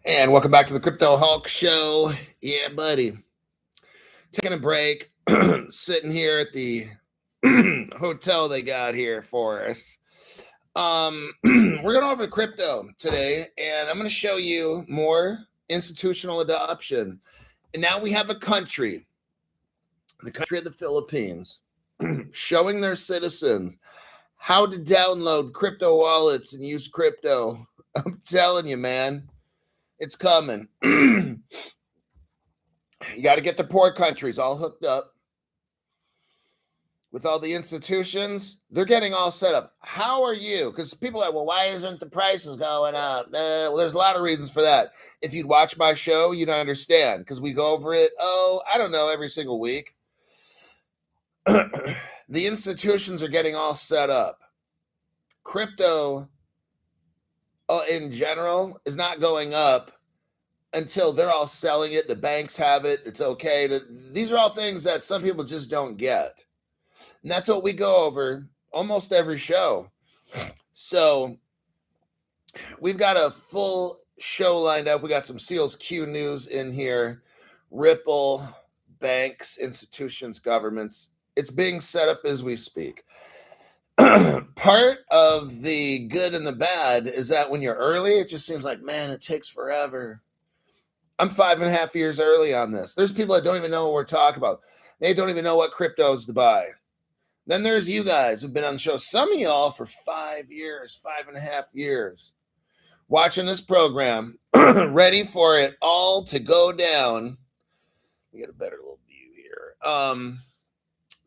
And welcome back to the Crypto Hulk Show. Yeah, buddy. Taking a break, sitting here at the hotel they got here for us. We're going over crypto today, and I'm going to show you more institutional adoption. And now we have a country, the country of the Philippines, showing their citizens how to download crypto wallets and use crypto. I'm telling you, man. It's coming. You got to get the poor countries all hooked up with all the institutions. They're getting all set up. How are you? Because people are like, well, why isn't the prices going up? Well, there's a lot of reasons for that. If you'd watch my show, you'd understand because we go over it, I don't know, every single week. The institutions are getting all set up. Crypto in general is not going up until they're all selling it. The banks have it. It's okay. These are all things that some people just don't get. And that's what we go over almost every show. So we've got a full show lined up. We got some Seals Q news in here. Ripple, banks, institutions, governments. It's being set up as we speak. Part of the good and the bad is that when you're early, it just seems like, man, it takes forever. I'm 5.5 years early on this. There's people that don't even know what we're talking about. They don't even know what cryptos to buy. Then there's you guys who've been on the show. Some of y'all for 5 years, 5.5 years, watching this program, ready for it all to go down. Get a better little view here.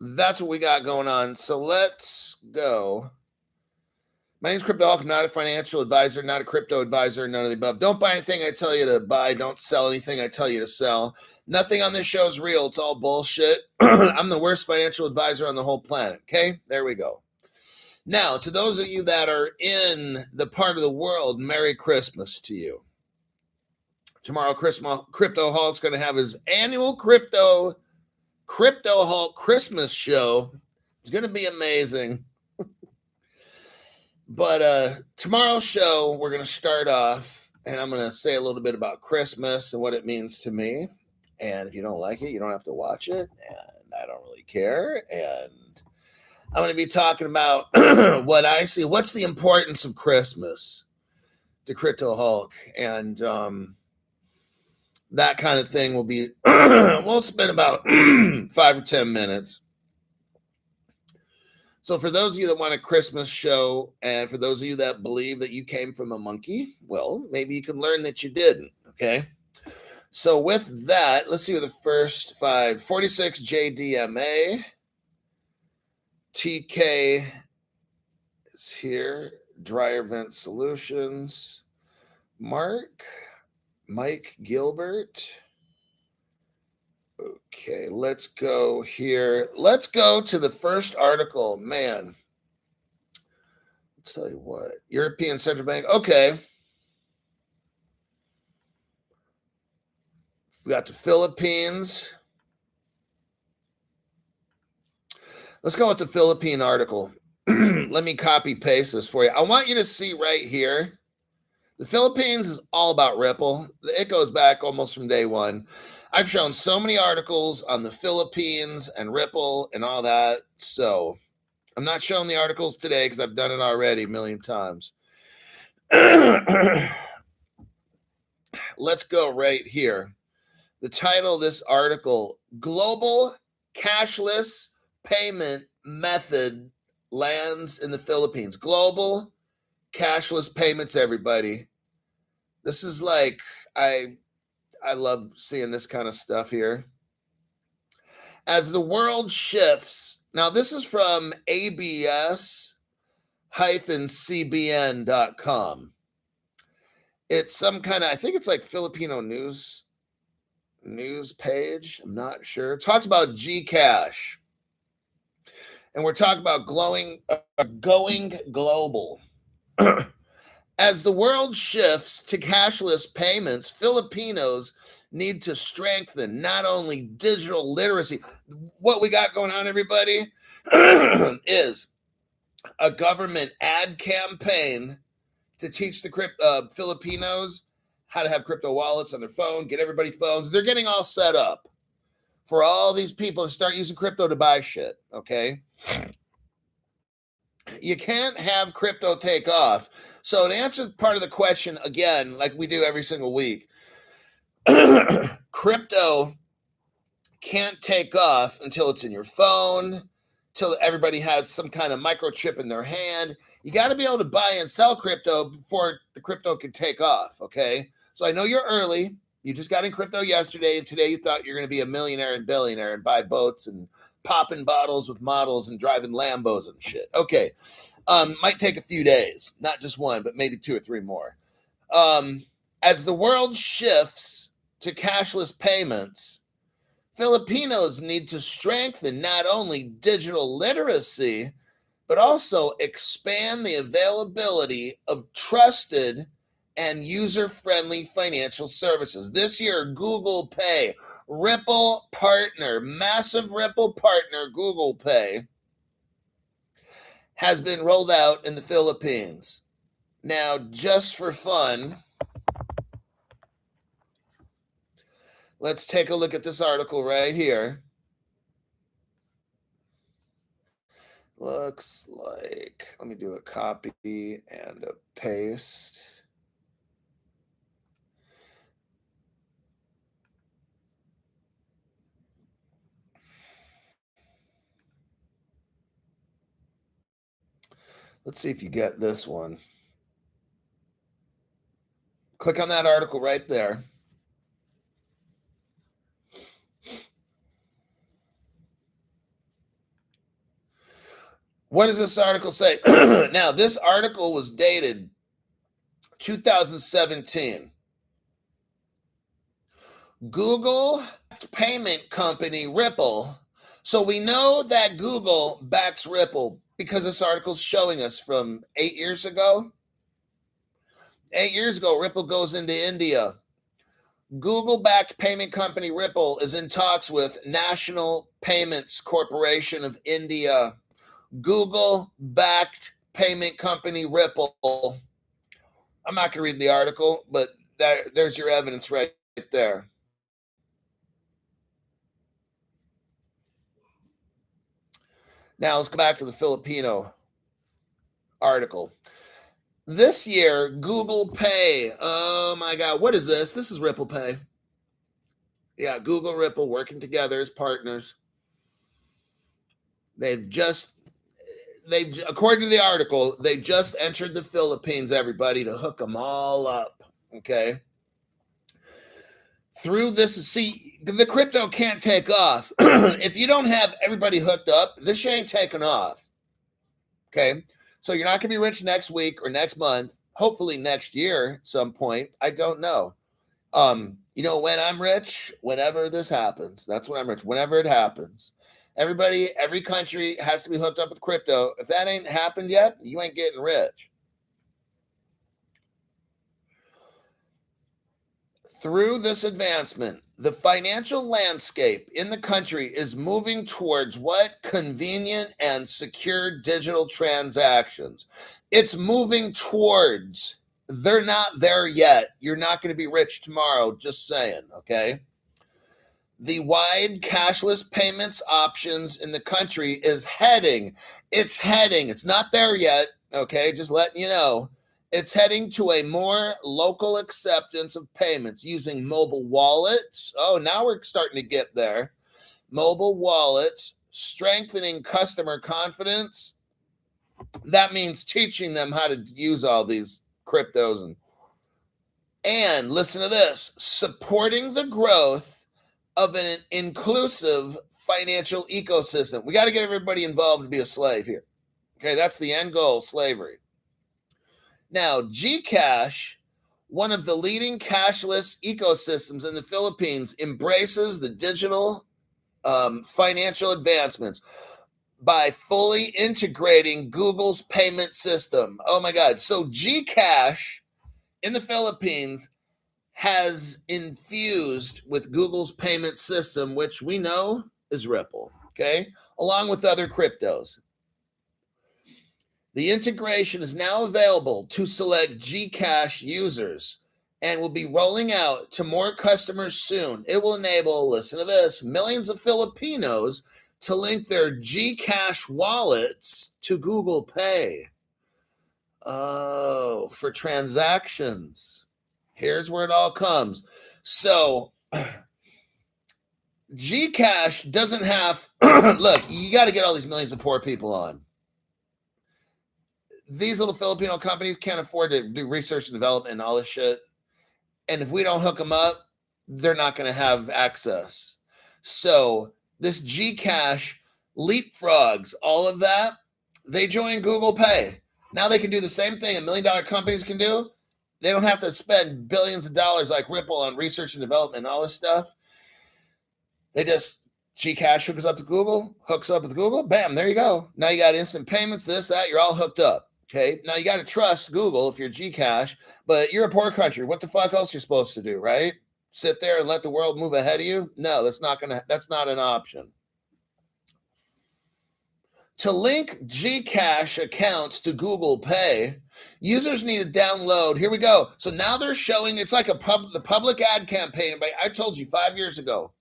That's what we got going on. So let's go. My name's Crypto Hulk. I'm not a financial advisor, not a crypto advisor, none of the above. Don't buy anything I tell you to buy. Don't sell anything I tell you to sell. Nothing on this show is real. It's all bullshit. I'm the worst financial advisor on the whole planet. Okay? There we go. Now, to those of you that are in the part of the world, Merry Christmas to you. Tomorrow, Crypto Hulk's going to have his annual Crypto Hulk Christmas show. It's going to be amazing. But tomorrow's show, we're going to start off, and I'm going to say a little bit about Christmas and what it means to me. And if you don't like it, you don't have to watch it, and I don't really care. And I'm going to be talking about what I see. What's the importance of Christmas to Crypto Hulk? And that kind of thing will be, we'll spend about 5 or 10 minutes. So for those of you that want a Christmas show, and for those of you that believe that you came from a monkey, well, maybe you can learn that you didn't, okay? So with that, let's see what the first 5. 46 JDMA. TK is here. Dryer Vent Solutions. Mike Gilbert. Okay, let's go here. Let's go to the first article. Man, I'll tell you what. European Central Bank. Okay. We got the Philippines. Let's go with the Philippine article. Let me copy paste this for you. I want you to see right here. The Philippines is all about Ripple. It goes back almost from day one. I've shown so many articles on the Philippines and Ripple and all that. So I'm not showing the articles today because I've done it already a million times. Let's go right here. The title of this article, Global Cashless Payment Method Lands in the Philippines. Global cashless payments, everybody. This is like, I love seeing this kind of stuff here. As the world shifts, now this is from abs-cbn.com. It's some kind of, I think it's like Filipino news page. I'm not sure. It talks about Gcash. And we're talking about going global. As the world shifts to cashless payments, Filipinos need to strengthen not only digital literacy. What we got going on, everybody, is a government ad campaign to teach the Filipinos how to have crypto wallets on their phone, get everybody phones. They're getting all set up for all these people to start using crypto to buy shit, okay? You can't have crypto take off. So to answer part of the question again, like we do every single week, crypto can't take off until it's in your phone, till everybody has some kind of microchip in their hand. You got to be able to buy and sell crypto before the crypto can take off, okay? So I know you're early. You just got in crypto yesterday, and today you thought you're going to be a millionaire and billionaire and buy boats and popping bottles with models and driving Lambos and shit. Okay. Might take a few days, not just one, but maybe 2 or 3 more. As the world shifts to cashless payments, Filipinos need to strengthen not only digital literacy, but also expand the availability of trusted and user-friendly financial services. This year, Google Pay, Ripple partner, massive Ripple partner, Google Pay, has been rolled out in the Philippines. Now, just for fun, let's take a look at this article right here. Looks like, let me do a copy and a paste. Let's see if you get this one. Click on that article right there. What does this article say? Now, this article was dated 2017. Google payment company Ripple. So we know that Google backs Ripple because this article's showing us from 8 years ago. 8 years ago, Ripple goes into India. Google-backed payment company Ripple is in talks with National Payments Corporation of India. Google-backed payment company Ripple. I'm not going to read the article, but there's your evidence right there. Now let's go back to the Filipino article. This year, Google Pay. Oh my God, what is this? This is Ripple Pay. Yeah, Google, Ripple working together as partners. According to the article, they just entered the Philippines, everybody, to hook them all up. Okay. Through this, see, the crypto can't take off. If you don't have everybody hooked up, this shit ain't taking off. Okay. So you're not going to be rich next week or next month, hopefully next year at some point. I don't know. You know when I'm rich? Whenever this happens. That's when I'm rich. Whenever it happens. Every country has to be hooked up with crypto. If that ain't happened yet, you ain't getting rich. Through this advancement, the financial landscape in the country is moving towards what? Convenient and secure digital transactions. It's moving towards. They're not there yet. You're not going to be rich tomorrow, just saying, okay? The wide cashless payments options in the country is heading. It's heading. It's not there yet, okay? Just letting you know. It's heading to a more local acceptance of payments using mobile wallets. Oh, now we're starting to get there. Mobile wallets, strengthening customer confidence. That means teaching them how to use all these cryptos. And listen to this, supporting the growth of an inclusive financial ecosystem. We got to get everybody involved to be a slave here. Okay, that's the end goal, slavery. Now, Gcash, one of the leading cashless ecosystems in the Philippines, embraces the digital financial advancements by fully integrating Google's payment system. Oh my God. So Gcash in the Philippines has infused with Google's payment system, which we know is Ripple, okay, along with other cryptos. The integration is now available to select Gcash users, and will be rolling out to more customers soon. It will enable, listen to this, millions of Filipinos to link their Gcash wallets to Google Pay. Oh, for transactions. Here's where it all comes. So Gcash doesn't have, look, you got to get all these millions of poor people on. These little Filipino companies can't afford to do research and development and all this shit. And if we don't hook them up, they're not going to have access. So this Gcash leapfrogs all of that. They join Google Pay. Now they can do the same thing $1 million companies can do. They don't have to spend billions of dollars like Ripple on research and development and all this stuff. They just, Gcash hooks up with Google, bam, there you go. Now you got instant payments, this, that, you're all hooked up. Okay, now you got to trust Google if you're Gcash, but you're a poor country. What the fuck else you're supposed to do, right? Sit there and let the world move ahead of you? No, that's not an option. To link Gcash accounts to Google Pay, users need to download. Here we go. So now they're showing, it's like the public ad campaign. I told you 5 years ago,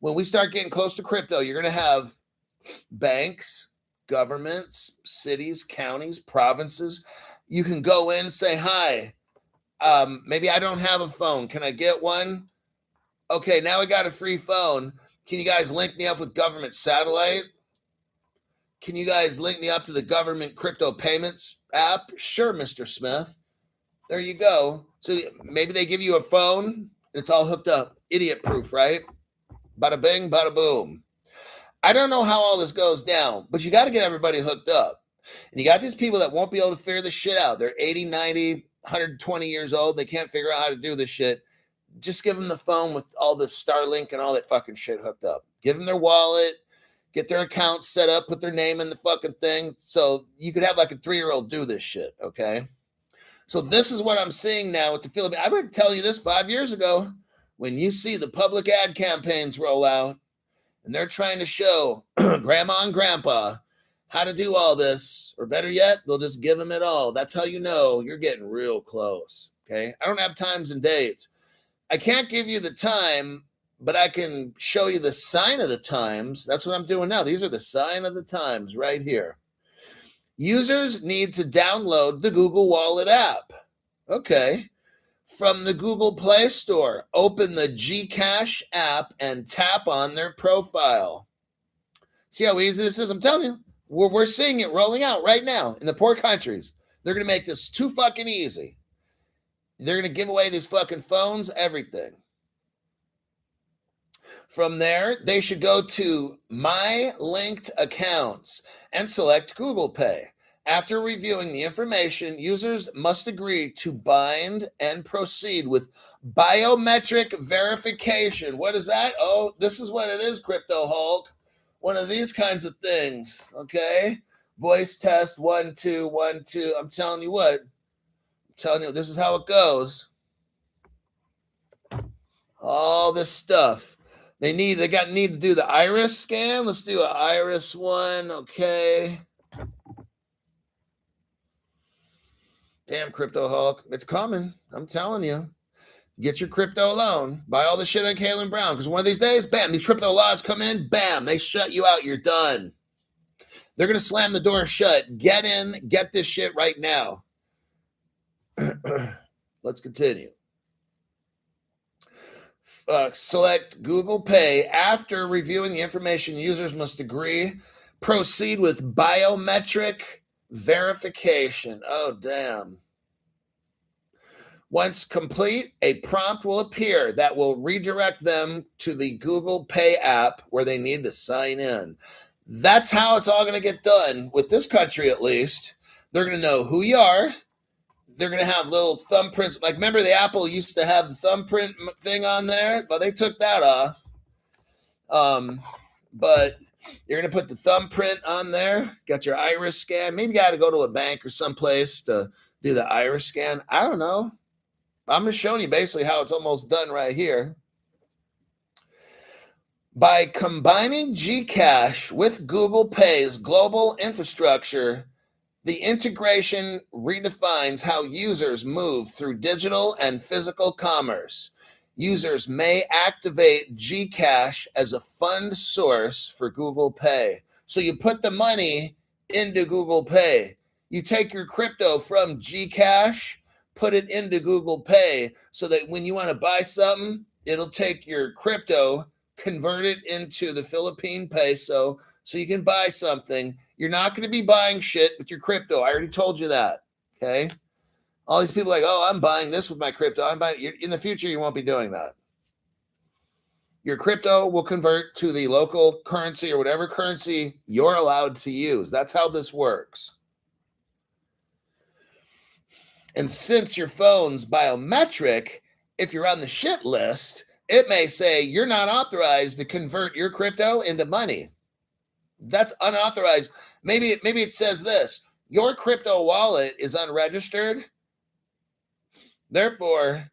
when we start getting close to crypto, you're going to have banks, governments, cities, counties, provinces. You can go in and say, hi, maybe I don't have a phone. Can I get one? Okay, now I got a free phone. Can you guys link me up with government satellite? Can you guys link me up to the government crypto payments app? Sure, Mr. Smith. There you go. So maybe they give you a phone. It's all hooked up. Idiot proof, right? Bada bing, bada boom. I don't know how all this goes down, but you got to get everybody hooked up. And you got these people that won't be able to figure this shit out. They're 80, 90, 120 years old. They can't figure out how to do this shit. Just give them the phone with all the Starlink and all that fucking shit hooked up. Give them their wallet, get their account set up, put their name in the fucking thing. So you could have like a 3-year-old do this shit, okay? So this is what I'm seeing now with the Philippines. I've been telling you this 5 years ago. When you see the public ad campaigns roll out and they're trying to show grandma and grandpa how to do all this, or better yet, they'll just give them it all. That's how you know you're getting real close, okay? I don't have times and dates. I can't give you the time, but I can show you the sign of the times. That's what I'm doing now. These are the sign of the times right here. Users need to download the Google Wallet app. Okay. From the Google Play Store, open the Gcash app and tap on their profile. See how easy this is? I'm telling you, we're seeing it rolling out right now in the poor countries. They're going to make this too fucking easy. They're going to give away these fucking phones, everything. From there, they should go to My Linked Accounts and select Google Pay. After reviewing the information, users must agree to bind and proceed with biometric verification. What is that? Oh, this is what it is, Crypto Hulk. One of these kinds of things, okay? Voice test, 1, 2, 1, 2. I'm telling you what. This is how it goes. All this stuff. They need to do the iris scan. Let's do an iris one, okay? Damn, Crypto Hulk. It's coming. I'm telling you. Get your crypto loan. Buy all the shit on Kalen Brown. Because one of these days, bam, these crypto laws come in. Bam, they shut you out. You're done. They're going to slam the door shut. Get in. Get this shit right now. Let's continue. Select Google Pay. After reviewing the information, users must agree. Proceed with biometric verification. Oh, damn. Once complete, a prompt will appear that will redirect them to the Google Pay app where they need to sign in. That's how it's all going to get done with this country, at least. They're going to know who you are. They're going to have little thumbprints. Like, remember the Apple used to have the thumbprint thing on there? Well, they took that off. But you're going to put the thumbprint on there. Got your iris scan. Maybe you got to go to a bank or someplace to do the iris scan. I don't know. I'm just showing you basically how it's almost done right here. By combining Gcash with Google Pay's global infrastructure, The integration redefines how users move through digital and physical commerce. Users may activate Gcash as a fund source for Google Pay. So you put the money into Google Pay. You take your crypto from Gcash, put it into Google Pay so that when you want to buy something, it'll take your crypto, convert it into the Philippine peso so you can buy something. You're not going to be buying shit with your crypto. I already told you that. Okay. All these people are like, oh, I'm buying this with my crypto. I'm buying. In the future, you won't be doing that. Your crypto will convert to the local currency or whatever currency you're allowed to use. That's how this works. And since your phone's biometric, if you're on the shit list, it may say you're not authorized to convert your crypto into money. That's unauthorized. Maybe it says this: your crypto wallet is unregistered. Therefore,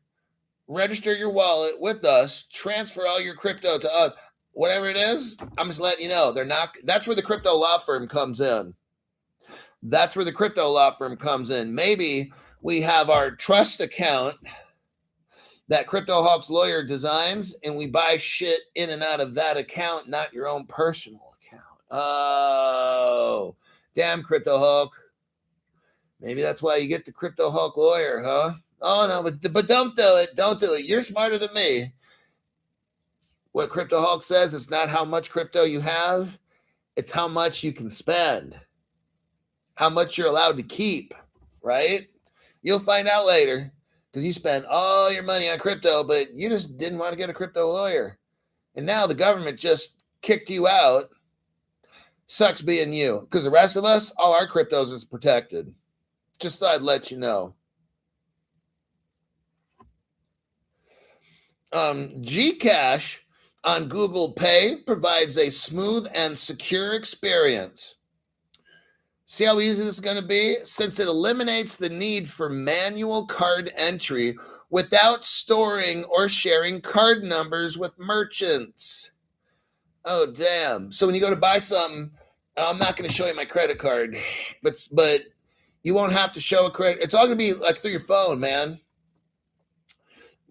register your wallet with us, transfer all your crypto to us. Whatever it is, I'm just letting you know. They're not. That's where the crypto law firm comes in. That's where the crypto law firm comes in. Maybe we have our trust account that Crypto Hawk's lawyer designs, and we buy shit in and out of that account, not your own personal account. Oh, damn, Crypto Hawk. Maybe that's why you get the Crypto Hawk lawyer, huh? Oh, no, but don't do it. Don't do it. You're smarter than me. What Crypto Hawk says, it's not how much crypto you have. It's how much you can spend. How much you're allowed to keep, right? You'll find out later because you spent all your money on crypto, but you just didn't want to get a crypto lawyer. And now the government just kicked you out. Sucks being you, because the rest of us, all our cryptos is protected. Just thought I'd let you know. Gcash on Google Pay provides a smooth and secure experience. See how easy this is going to be? Since it eliminates the need for manual card entry without storing or sharing card numbers with merchants. Oh, damn. So when you go to buy something, I'm not going to show you my credit card, but you won't have to show a credit. It's all going to be like through your phone, man.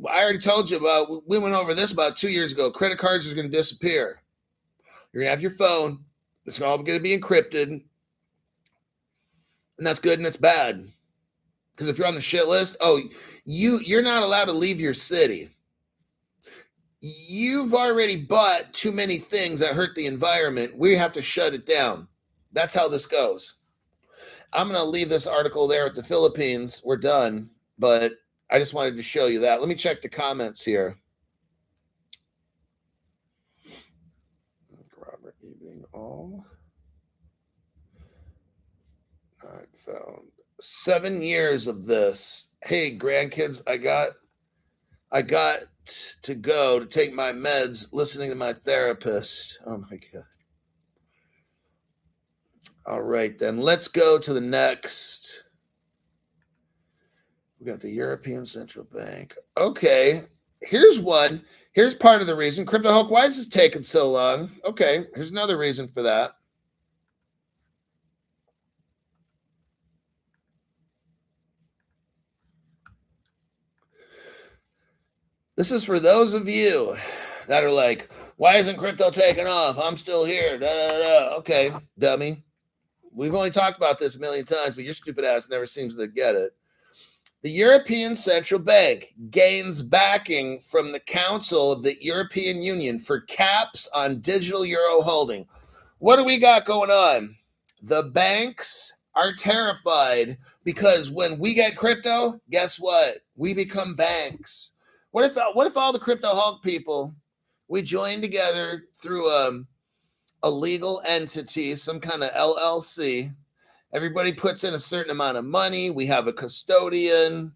I already told you about, we went over this about 2 years ago. Credit cards are going to disappear. You're going to have your phone. It's all going to be encrypted. And that's good and that's bad. Because if you're on the shit list, you're not allowed to leave your city. You've already bought too many things that hurt the environment. We have to shut it down. That's how this goes. I'm going to leave this article there at the Philippines. We're done. But I just wanted to show you that. Let me check the comments here. Robert Evening All. I found 7 years of this. Hey, grandkids, I got to go to take my meds listening to my therapist. Oh my God. All right, then let's go to the next. We got the European Central Bank. Okay, here's one. Here's part of the reason. Crypto Hulk, why is this taking so long? Okay, here's another reason for that. This is for those of you that are like, why isn't crypto taking off? I'm still here. Da, da, da. Okay, dummy. We've only talked about this a million times, but your stupid ass never seems to get it. The European Central Bank gains backing from the Council of the European Union for caps on digital euro holding. What do we got going on? The banks are terrified because when we get crypto, guess what? We become banks. What if all the Crypto Hulk people, we join together through a legal entity, some kind of LLC. Everybody puts in a certain amount of money. We have a custodian.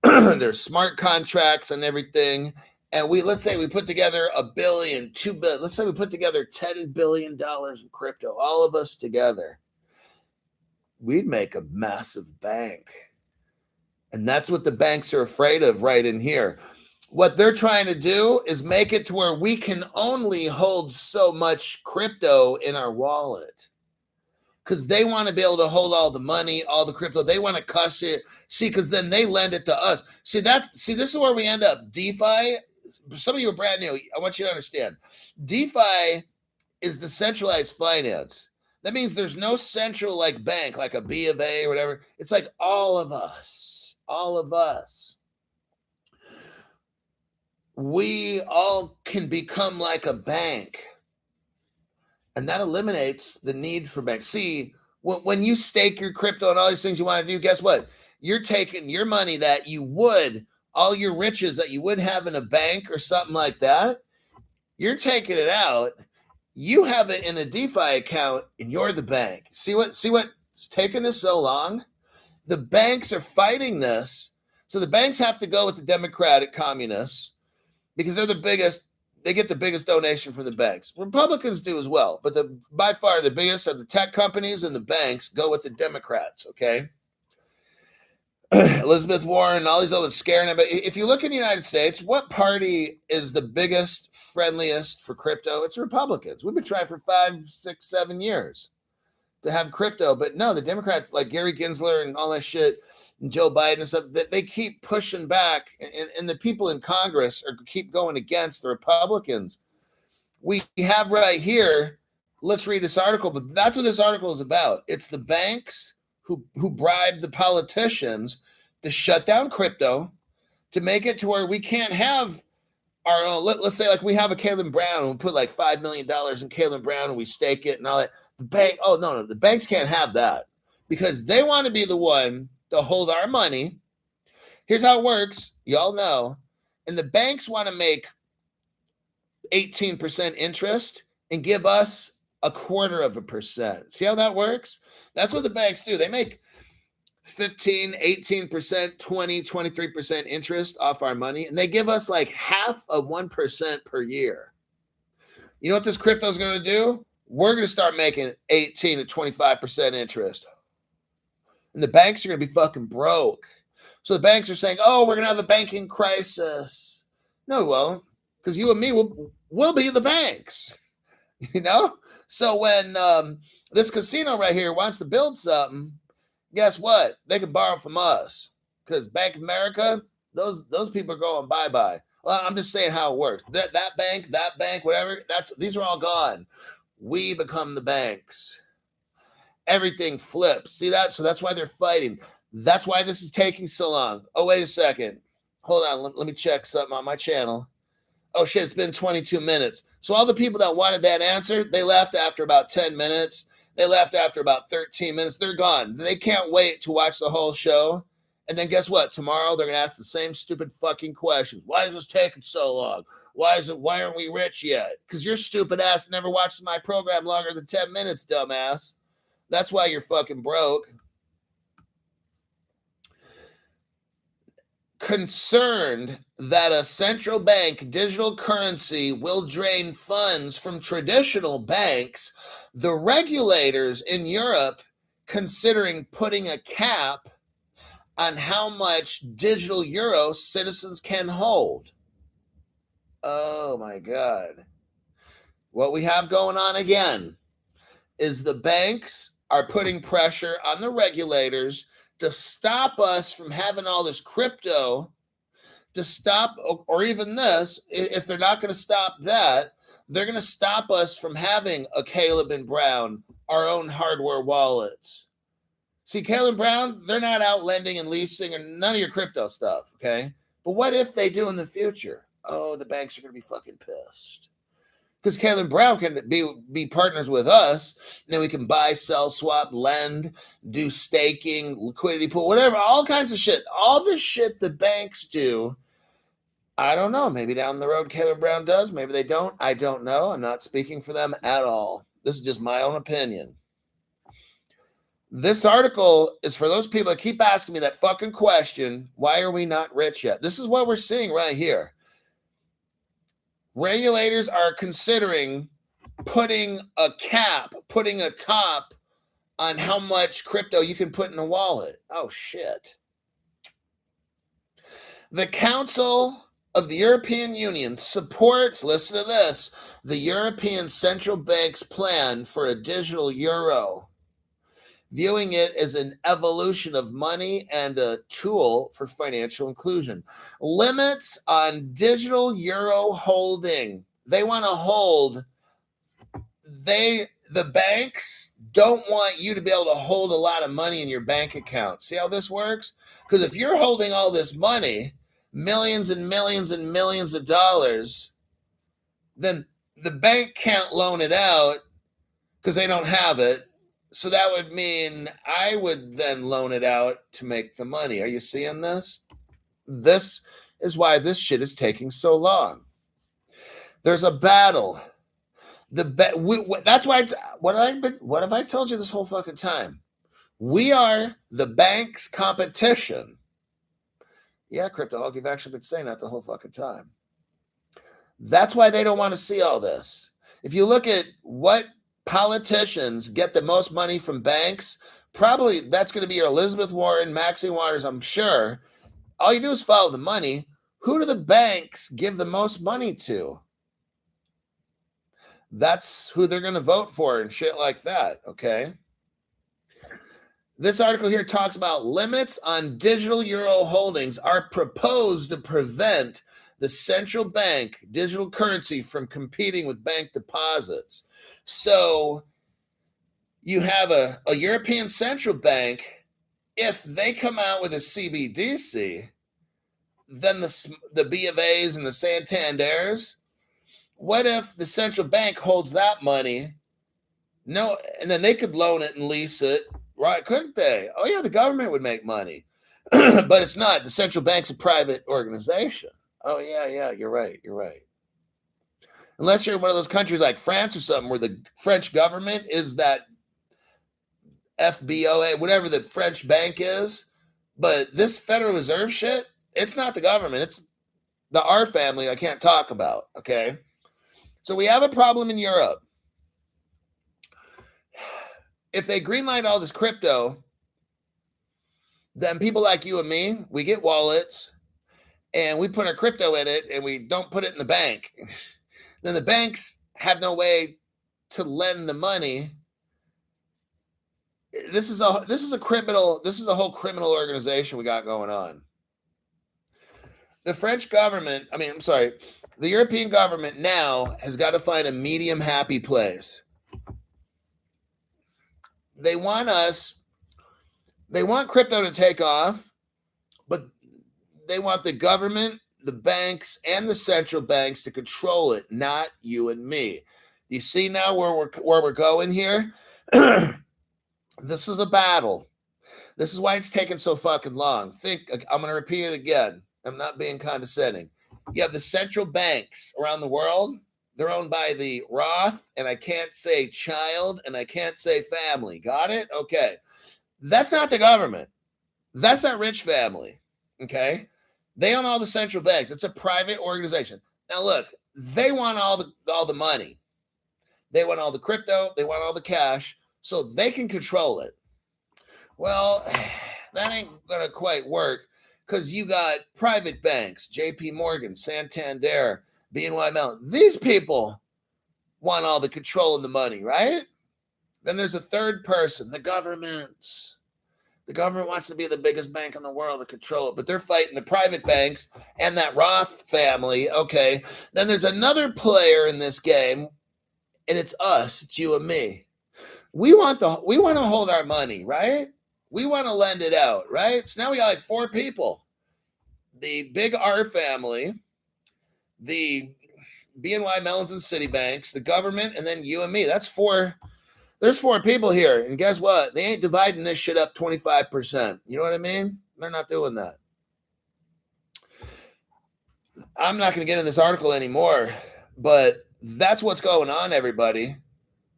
There's smart contracts and everything. And let's say we put together $1 billion, $2 billion. Let's say we put together $10 billion in crypto, all of us together. We'd make a massive bank. And that's what the banks are afraid of right in here. What they're trying to do is make it to where we can only hold so much crypto in our wallet. because they want to be able to hold all the money, all the crypto. They want to cuss it. See, because then they lend it to us. See, this is where we end up. DeFi, some of you are brand new. I want you to understand. DeFi is decentralized finance. That means there's no central like bank, like a B of A or whatever. It's like all of us. We all can become like a bank. And that eliminates the need for banks. See, when you stake your crypto and all these things you want to do, guess what? You're taking your money that you would, all your riches that you would have in a bank or something like that, you're taking it out. You have it in a DeFi account and you're the bank. See what's taking us so long? The banks are fighting this. So the banks have to go with the Democratic communists because they're the biggest. They get the biggest donation from the banks. Republicans do as well, but by far the biggest are the tech companies, and the banks go with the Democrats, okay? Elizabeth Warren, all these others scaring them. But if you look in the United States, what party is the biggest, friendliest for crypto? It's Republicans. We've been trying for 5, 6, 7 years to have crypto, but no, the Democrats like Gary Gensler and all that shit, and Joe Biden and stuff, that they keep pushing back, and the people in Congress keep going against the Republicans. We have right here, let's read this article, but that's what this article is about. It's the banks who bribe the politicians to shut down crypto, to make it to where we can't have our own. Let's say like we have a Kaylen Brown, and we put like $5 million in Kaylen Brown and we stake it and all that. The bank, no, the banks can't have that because they want to be the one to hold our money. Here's how it works. Y'all know. And the banks want to make 18% interest and give us 0.25%. See how that works? That's what the banks do. They make 15, 18%, 20, 23% interest off our money, and they give us like 0.5% per year. You know what this crypto is going to do? We're going to start making 18 to 25% interest. And the banks are going to be fucking broke. So the banks are saying, oh, we're going to have a banking crisis. No, we won't, because you and me will be the banks. You know? So when this casino right here wants to build something, guess what? They can borrow from us. Because Bank of America, those people are going bye-bye. Well, I'm just saying how it works. That bank, whatever, these are all gone. We become the banks. Everything flips. See that? So that's why they're fighting. That's why this is taking so long. Oh, wait a second. Hold on. Let me check something on my channel. Oh, shit. It's been 22 minutes. So all the people that wanted that answer, they left after about 10 minutes. They left after about 13 minutes. They're gone. They can't wait to watch the whole show. And then guess what? Tomorrow they're going to ask the same stupid fucking questions. Why is this taking so long? Why aren't we rich yet? Because your stupid ass never watched my program longer than 10 minutes, dumbass. That's why you're fucking broke. Concerned that a central bank digital currency will drain funds from traditional banks, the regulators in Europe considering putting a cap on how much digital euro citizens can hold. Oh my God. What we have going on again is the banks are putting pressure on the regulators to stop us from having all this crypto, to stop, or even this, if they're not going to stop that, they're going to stop us from having a Caleb and Brown, our own hardware wallets. See, Caleb Brown, they're not out lending and leasing or none of your crypto stuff, okay? But what if they do in the future? Oh, the banks are going to be fucking pissed. Because Kaylen Brown can be partners with us, and then we can buy, sell, swap, lend, do staking, liquidity pool, whatever, all kinds of shit. All the shit the banks do, I don't know. Maybe down the road Kaylen Brown does. Maybe they don't. I don't know. I'm not speaking for them at all. This is just my own opinion. This article is for those people that keep asking me that fucking question, why are we not rich yet? This is what we're seeing right here. Regulators are considering putting a cap, putting a top on how much crypto you can put in a wallet. Oh, shit. The Council of the European Union supports, listen to this, the European Central Bank's plan for a digital euro. viewing it as an evolution of money and a tool for financial inclusion. Limits on digital euro holding. They want to hold, the banks don't want you to be able to hold a lot of money in your bank account. See how this works? Because if you're holding all this money, millions and millions and millions of dollars, then the bank can't loan it out because they don't have it. So that would mean I would then loan it out to make the money. Are you seeing this? This is why this shit is taking so long. There's a battle. That's why what have I told you this whole fucking time? We are the bank's competition. Yeah, Crypto, you've actually been saying that the whole fucking time. That's why they don't want to see all this. If you look at what politicians get the most money from banks, probably that's going to be your Elizabeth Warren, Maxine Waters, I'm sure. All you do is follow the money. Who do the banks give the most money to? That's who they're going to vote for and shit like that, okay? This article here talks about limits on digital euro holdings are proposed to prevent the central bank digital currency from competing with bank deposits. So you have a European central bank. If they come out with a CBDC, then the B of A's and the Santanders, what if the central bank holds that money? No, and then they could loan it and lease it, right? Couldn't they? Oh yeah, the government would make money, but it's not. The central bank's a private organization. Oh yeah, you're right. Unless you're in one of those countries like France or something where the French government is that FBOA, whatever the French bank is. But this Federal Reserve shit, it's not the government. It's the R family I can't talk about, okay? So we have a problem in Europe. If they greenlight all this crypto, then people like you and me, we get wallets and we put our crypto in it and we don't put it in the bank. Then the banks have no way to lend the money. This is a whole criminal organization we got going on. The the European government now has got to find a medium happy place. They want crypto to take off, but they want the government, the banks, and the central banks to control it, not you and me. You see now where we're going here? This is a battle. This is why it's taking so fucking long. I'm going to repeat it again. I'm not being condescending. You have the central banks around the world. They're owned by the Roth, and I can't say child, and I can't say family. Got it? Okay. That's not the government. That's that rich family. Okay? They own all the central banks. It's a private organization. Now look, they want all the money. They want all the crypto. They want all the cash so they can control it. Well, that ain't going to quite work because you got private banks, JP Morgan, Santander, BNY Mellon. These people want all the control and the money, right? Then there's a third person, the government. The government wants to be the biggest bank in the world to control it, but they're fighting the private banks and that Roth family. Okay. Then there's another player in this game, and it's us. It's you and me. We want to hold our money, right? We want to lend it out, right? So now we got like four people. The big R family, the BNY Mellons and Citibanks, the government, and then you and me. That's four. There's four people here. And guess what? They ain't dividing this shit up 25%. You know what I mean? They're not doing that. I'm not going to get in this article anymore, but that's what's going on, everybody.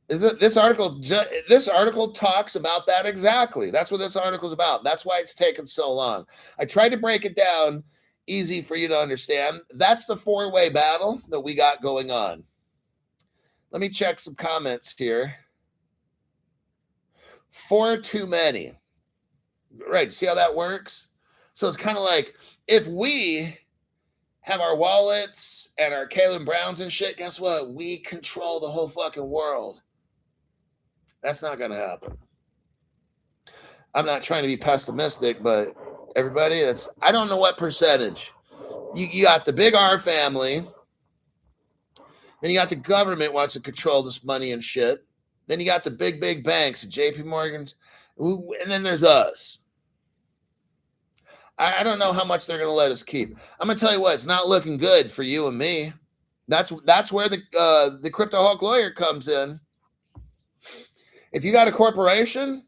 This article talks about that exactly. That's what this article is about. That's why it's taken so long. I tried to break it down easy for you to understand. That's the four-way battle that we got going on. Let me check some comments here. 4 too many. Right, see how that works? So it's kind of like if we have our wallets and our Caleb Browns and shit, guess what? We control the whole fucking world. That's not going to happen. I'm not trying to be pessimistic, but everybody, I don't know what percentage. You got the big R family. Then you got the government wants to control this money and shit. Then you got the big banks, JP Morgan's, and then there's us. I don't know how much they're going to let us keep. I'm going to tell you what, it's not looking good for you and me. That's where the Crypto Hawk lawyer comes in. If you got a corporation,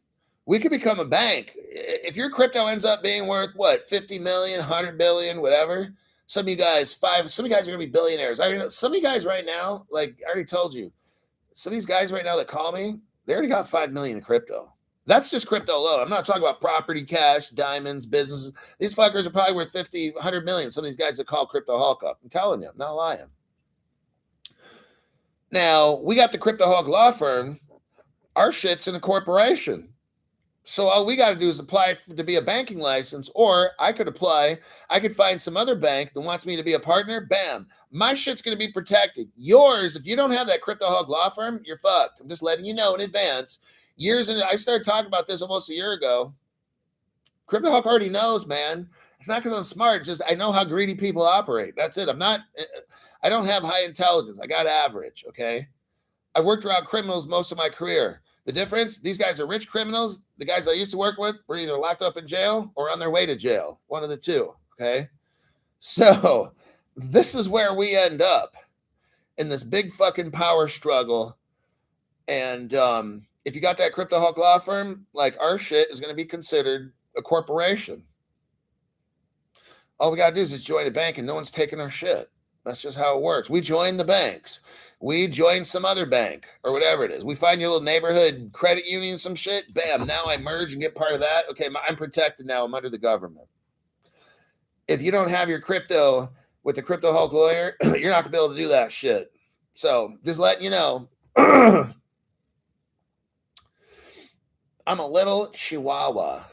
we could become a bank. If your crypto ends up being worth what, 50 million, 100 billion, whatever. Some of you guys are going to be billionaires. I already know some of you guys right now, like I already told you, some of these guys right now that call me, they already got 5 million in crypto. That's just crypto alone. I'm not talking about property, cash, diamonds, businesses. These fuckers are probably worth 50, 100 million. Some of these guys that call Crypto Hawk up. I'm telling you, I'm not lying. Now, we got the Crypto Hawk law firm. Our shit's in a corporation. So all we got to do is apply to be a banking license, or I could apply. I could find some other bank that wants me to be a partner. Bam. My shit's going to be protected. Yours, if you don't have that Crypto Hawk law firm, you're fucked. I'm just letting you know in advance. I started talking about this almost a year ago. Crypto Hawk already knows, man. It's not because I'm smart. It's just I know how greedy people operate. That's it. I don't have high intelligence. I got average, okay? I worked around criminals most of my career. The difference, these guys are rich criminals. The guys I used to work with were either locked up in jail or on their way to jail. One of the two, okay? So this is where we end up in this big fucking power struggle. And if you got that Crypto Hawk law firm, like our shit is going to be considered a corporation. All we got to do is just join a bank and no one's taking our shit. That's just how it works. We join the banks. We join some other bank or whatever it is. We find your little neighborhood credit union, some shit. Bam, now I merge and get part of that. Okay, I'm protected now. I'm under the government. If you don't have your crypto with the Crypto Hawk lawyer, you're not going to be able to do that shit. So just letting you know. I'm a little chihuahua,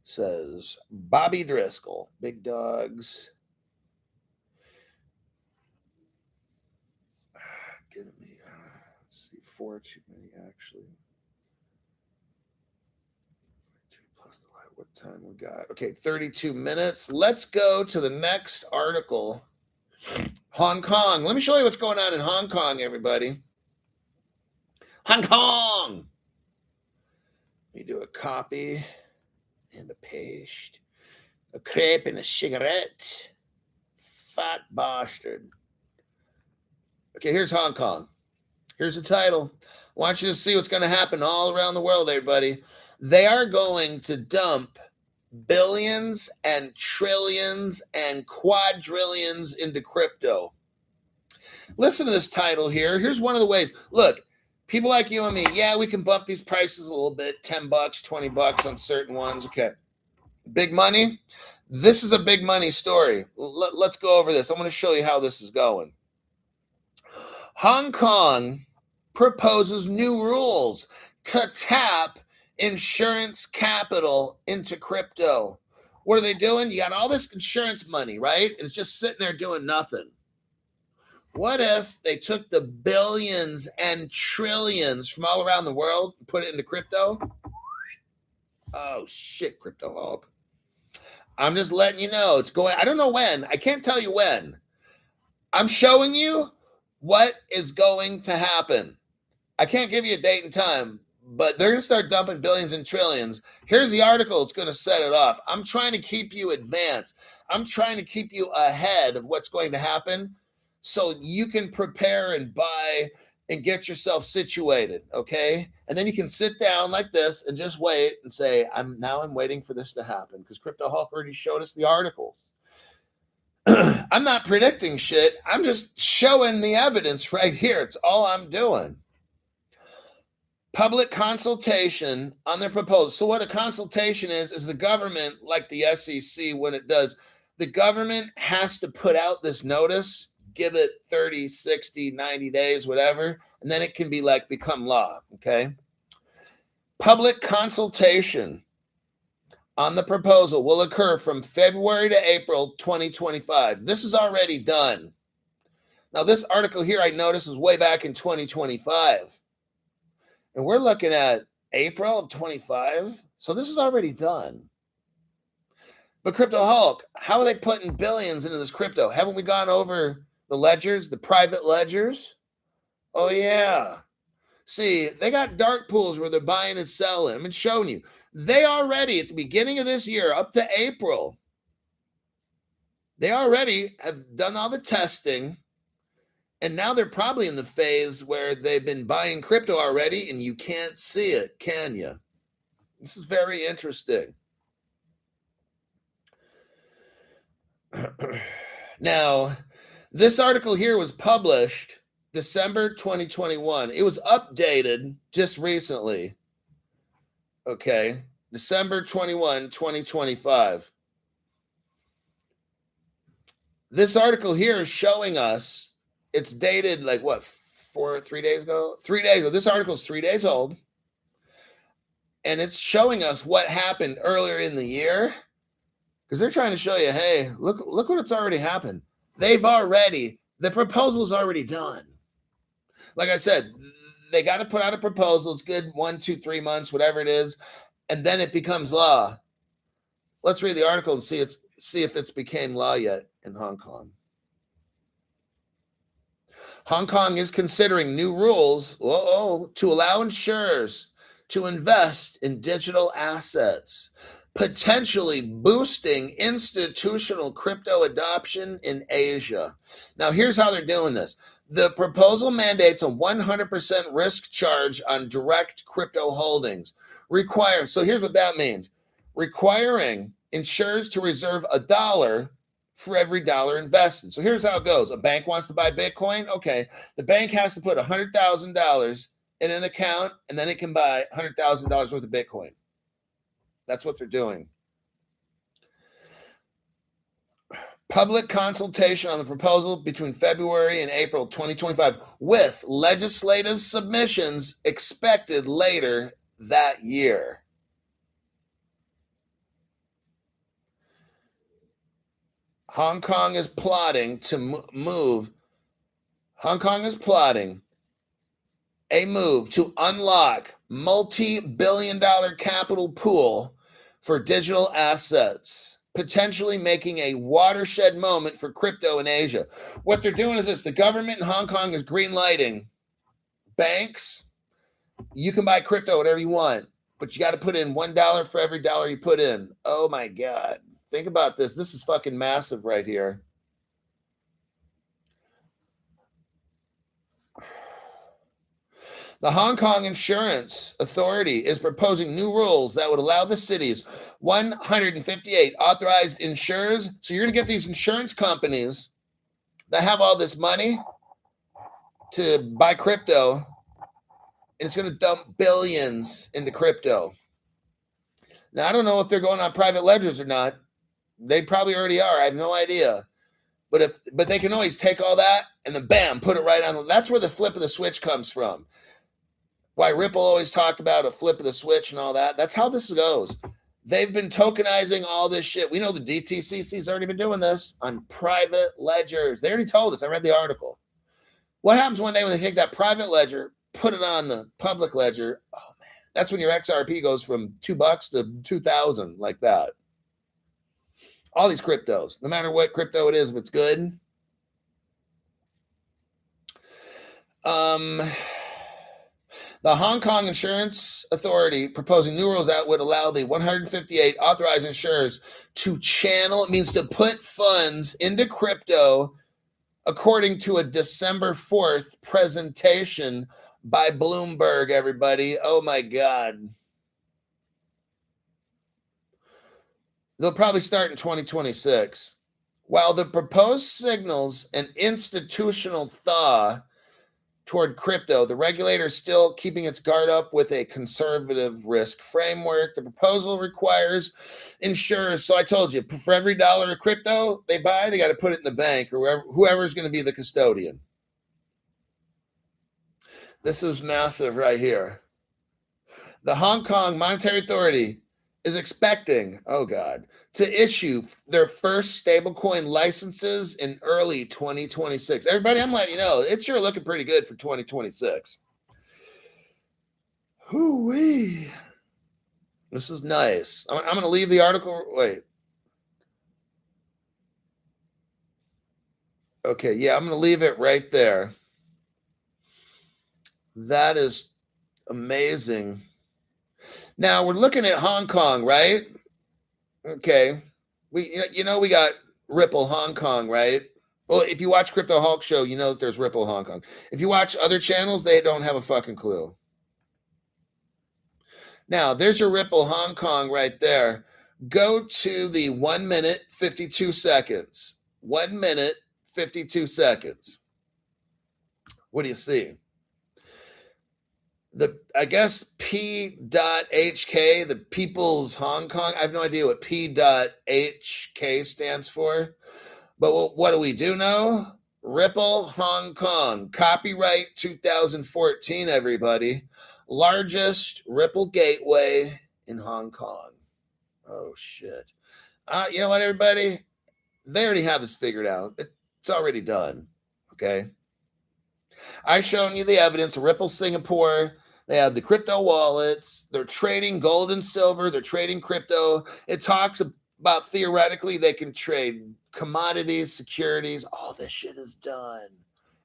says Bobby Driscoll. Big dogs. Get me. Let's see, 4 too many actually. 2 plus the light. What time we got? Okay, 32 minutes. Let's go to the next article. Hong Kong. Let me show you what's going on in Hong Kong, everybody. Hong Kong. We do a copy and a paste, a crepe and a cigarette. Fat bastard. Okay, here's Hong Kong. Here's the title. I want you to see what's going to happen all around the world, everybody. They are going to dump billions and trillions and quadrillions into crypto. Listen to this title here. Here's one of the ways. Look. People like you and me, yeah, we can bump these prices a little bit, $10, $20 on certain ones. Okay. Big money. This is a big money story. Let's go over this. I'm going to show you how this is going. Hong Kong proposes new rules to tap insurance capital into crypto. What are they doing? You got all this insurance money, right? It's just sitting there doing nothing. What if they took the billions and trillions from all around the world and put it into crypto? Oh, shit, Crypto Hawk. I'm just letting you know. It's going. I don't know when. I can't tell you when. I'm showing you what is going to happen. I can't give you a date and time, but they're going to start dumping billions and trillions. Here's the article. It's going to set it off. I'm trying to keep you advanced. I'm trying to keep you ahead of what's going to happen, so you can prepare and buy and get yourself situated, okay? And then you can sit down like this and just wait and say, I'm waiting for this to happen because Crypto Hawk already showed us the articles. I'm not predicting shit. I'm just showing the evidence right here. It's all I'm doing. Public consultation on their proposal. So what a consultation is the government, like the SEC, when it does, the government has to put out this notice. Give it 30, 60, 90 days, whatever, and then it can be become law, okay? Public consultation on the proposal will occur from February to April 2025. This is already done. Now, this article here I noticed is way back in 2025. And we're looking at April of 25. So this is already done. But Crypto Hulk, how are they putting billions into this crypto? Haven't we gone over the ledgers, the private ledgers? Oh, yeah. See, they got dark pools where they're buying and selling. I'm showing you. They already, at the beginning of this year, up to April, they already have done all the testing. And now they're probably in the phase where they've been buying crypto already, and you can't see it, can you? This is very interesting. Now, this article here was published December 2021. It was updated just recently. Okay, December 21, 2025. This article here is showing us, it's dated like what, 3 days ago? 3 days ago. This article is 3 days old. And it's showing us what happened earlier in the year. Because they're trying to show you, hey, look what's already happened. The proposal's already done. Like I said, they got to put out a proposal. It's good 1, 2, 3 months, whatever it is. And then it becomes law. Let's read the article and see if it's became law yet in Hong Kong. Hong Kong is considering new rules to allow insurers to invest in digital assets, potentially boosting institutional crypto adoption in Asia. Now, here's how they're doing this. The proposal mandates a 100% risk charge on direct crypto holdings. So here's what that means. Requiring insurers to reserve $1 for every dollar invested. So here's how it goes. A bank wants to buy Bitcoin. Okay, the bank has to put $100,000 in an account, and then it can buy $100,000 worth of Bitcoin. That's what they're doing. Public consultation on the proposal between February and April 2025, with legislative submissions expected later that year. Hong Kong is plotting a move to unlock multi-billion-dollar capital pool for digital assets, potentially making a watershed moment for crypto in Asia. What they're doing is this. The government in Hong Kong is green-lighting banks. You can buy crypto, whatever you want, but you got to put in $1 for every dollar you put in. Oh, my God. Think about this. This is fucking massive right here. The Hong Kong Insurance Authority is proposing new rules that would allow the city's 158 authorized insurers. So you're going to get these insurance companies that have all this money to buy crypto, and it's going to dump billions into crypto. Now, I don't know if they're going on private ledgers or not. They probably already are. I have no idea. But they can always take all that and then bam, put it right on. That's where the flip of the switch comes from. Why Ripple always talked about a flip of the switch and all that. That's how this goes. They've been tokenizing all this shit. We know the DTCC's already been doing this on private ledgers. They already told us. I read the article. What happens one day when they take that private ledger, put it on the public ledger? Oh, man. That's when your XRP goes from $2 to 2,000, like that. All these cryptos, no matter what crypto it is, if it's good. The Hong Kong Insurance Authority proposing new rules that would allow the 158 authorized insurers to channel, it means to put funds into crypto, according to a December 4th presentation by Bloomberg, everybody. Oh, my God. They'll probably start in 2026. While the proposed signals an institutional thaw toward crypto, the regulator is still keeping its guard up with a conservative risk framework. The proposal requires insurers. So I told you, for every dollar of crypto they buy, they got to put it in the bank or whoever's going to be the custodian. This is massive right here. The Hong Kong Monetary Authority is expecting, to issue their first stablecoin licenses in early 2026. Everybody, I'm letting you know, it's sure looking pretty good for 2026. Hoo-wee. This is nice. I'm going to leave the article. Wait. Okay, yeah, I'm going to leave it right there. That is amazing. Now we're looking at Hong Kong, right? Okay. We got Ripple Hong Kong, right? Well, if you watch Crypto Hulk Show, you know that there's Ripple Hong Kong. If you watch other channels, they don't have a fucking clue. Now, there's your Ripple Hong Kong right there. Go to the 1 minute, 52 seconds. 1 minute, 52 seconds. What do you see? I guess P.HK, the People's Hong Kong. I have no idea what P.HK stands for. But what do we do know? Ripple Hong Kong. Copyright 2014, everybody. Largest Ripple gateway in Hong Kong. Oh, shit. You know what, everybody? They already have this figured out. It's already done. Okay? I've shown you the evidence. Ripple Singapore. They have the crypto wallets. They're trading gold and silver. They're trading crypto. It talks about theoretically they can trade commodities, securities. All this shit is done.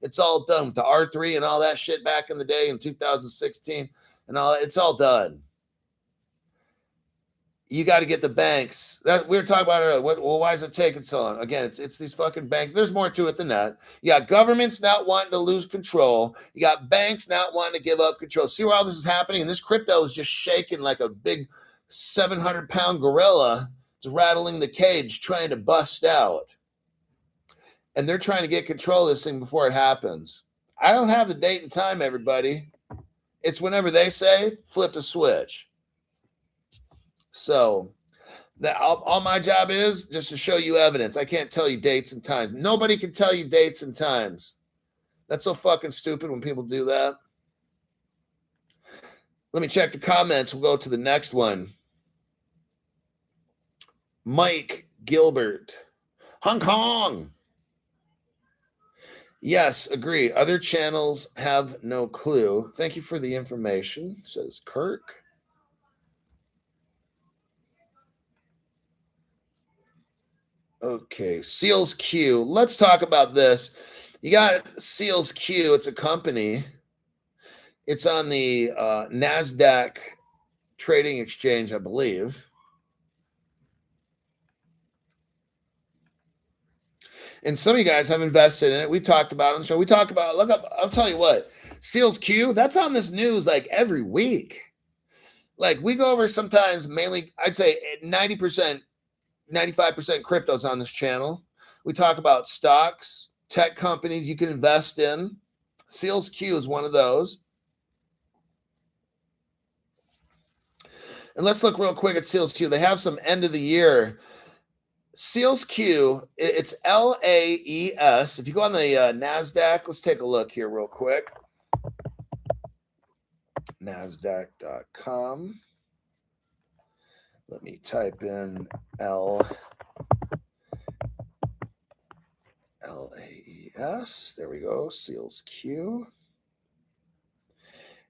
It's all done with the R3 and all that shit back in the day in 2016 and all. It's all done. You got to get the banks. That we were talking about earlier. Well, why is it taking so long? Again, it's these fucking banks. There's more to it than that. You got governments not wanting to lose control. You got banks not wanting to give up control. See where all this is happening? And this crypto is just shaking like a big 700-pound gorilla. It's rattling the cage, trying to bust out. And they're trying to get control of this thing before it happens. I don't have the date and time, everybody. It's whenever they say, flip the switch. So all my job is just to show you evidence. I can't tell you dates and times. Nobody can tell you dates and times. That's so fucking stupid when people do that. Let me check the comments. We'll go to the next one. Mike Gilbert. Hong Kong. Yes, agree. Other channels have no clue. Thank you for the information, says Kirk. Okay, Seals Q. Let's talk about this. You got Seals Q. It's a company. It's on the NASDAQ trading exchange, I believe. And some of you guys have invested in it. We talked about it on the show. We talk about, look up, I'll tell you what, Seals Q, that's on this news like every week. Like we go over sometimes mainly, I'd say 90%, 95% cryptos on this channel. We talk about stocks, tech companies you can invest in. Seals Q is one of those. And let's look real quick at Seals Q. They have some end of the year. Seals Q, it's LAES. If you go on the NASDAQ, let's take a look here real quick. NASDAQ.com. Let me type in LAES. There we go. Seals Q.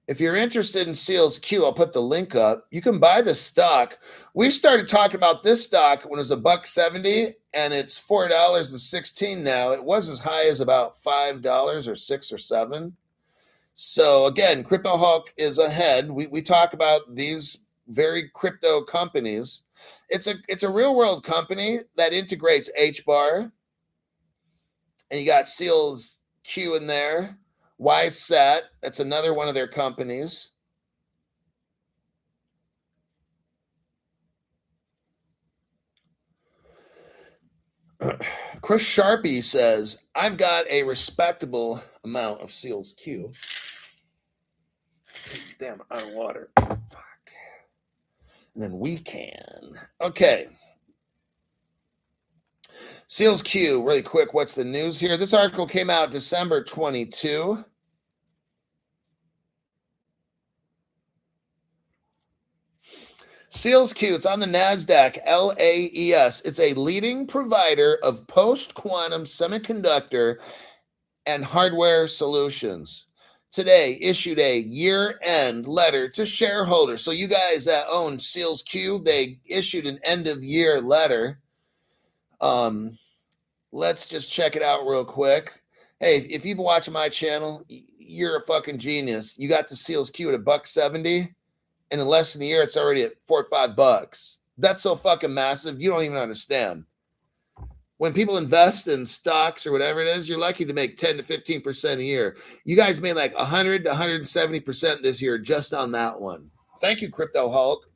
If you're interested in Seals Q, I'll put the link up. You can buy this stock. We started talking about this stock when it was $1.70, and it's $4.16 now. It was as high as about $5 or $6 or $7. So again, Crypto Hulk is ahead. We talk about these very crypto companies. It's a real world company that integrates HBAR, and you got Seals Q in there. YSAT, that's another one of their companies. Chris Sharpie says, I've got a respectable amount of Seals Q. Damn, out of water. Fuck. And then we can. Okay. Seals Q, really quick, what's the news here? This article came out December 22. Seals Q, it's on the NASDAQ, LAES. It's a leading provider of post-quantum semiconductor and hardware solutions. today issued a year-end letter to shareholders. So you guys that own Seals Q, they issued an end-of-year letter. Let's just check it out real quick. Hey, if you've been watching my channel, you're a fucking genius. You got the Seals Q at $1.70, and in less than a year, it's already at $4 or $5. That's so fucking massive. You don't even understand. When people invest in stocks or whatever it is, you're lucky to make 10 to 15% a year. You guys made like 100 to 170% this year just on that one. Thank you, Crypto Hulk.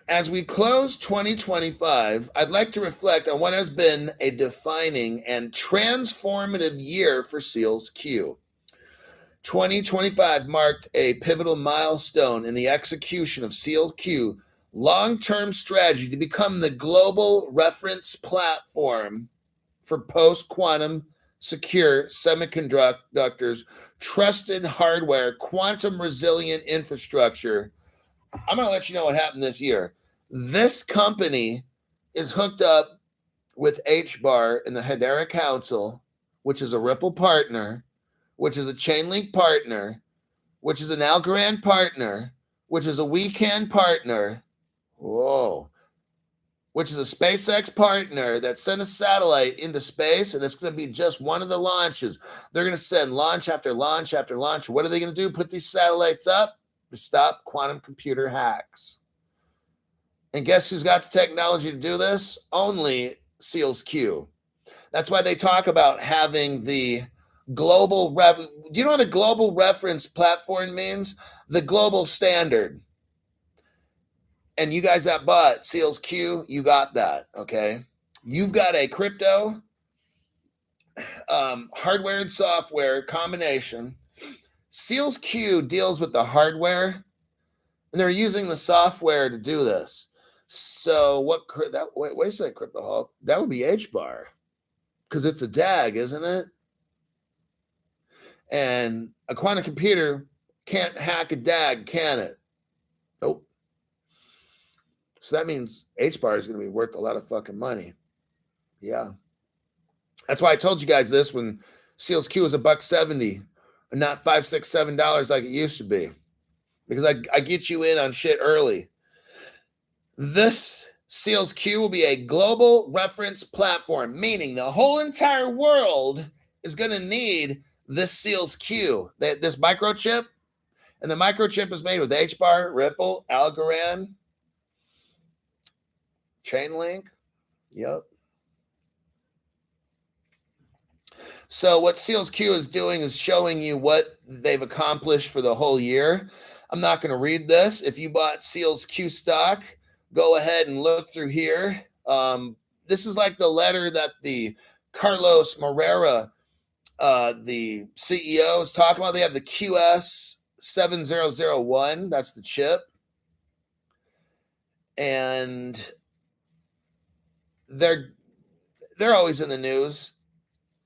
As we close 2025, I'd like to reflect on what has been a defining and transformative year for Seals Q. 2025 marked a pivotal milestone in the execution of Seals Q long-term strategy to become the global reference platform for post-quantum secure semiconductors, trusted hardware, quantum resilient infrastructure. I'm going to let you know what happened this year. This company is hooked up with HBAR in the Hedera Council, which is a Ripple partner, which is a Chainlink partner, which is an Algorand partner, which is a Wecan partner. Whoa. Which is a SpaceX partner that sent a satellite into space, and it's going to be just one of the launches. They're going to send launch after launch after launch. What are they going to do? Put these satellites up to stop quantum computer hacks. And guess who's got the technology to do this? Only Seals Q. That's why they talk about having the global do you know what a global reference platform means? The global standard. And you guys that bought Seals Q, you got that, okay? You've got a crypto hardware and software combination. Seals Q deals with the hardware, and they're using the software to do this. So wait a second, Crypto Hulk. That would be HBAR, because it's a DAG, isn't it? And a quantum computer can't hack a DAG, can it? Nope. So that means HBAR is going to be worth a lot of fucking money. Yeah. That's why I told you guys this when Seals Q was $1.70 and not $5, $6, $7 like it used to be. Because I get you in on shit early. This Seals Q will be a global reference platform, meaning the whole entire world is going to need this Seals Q, this microchip. And the microchip is made with HBAR, Ripple, Algorand, Chainlink. Yep. So what Seals Q is doing is showing you what they've accomplished for the whole year. I'm not going to read this. If you bought Seals Q stock, go ahead and look through here. This is like the letter that the Carlos Moreira, the CEO, is talking about. They have the QS7001. That's the chip. And they're always in the news.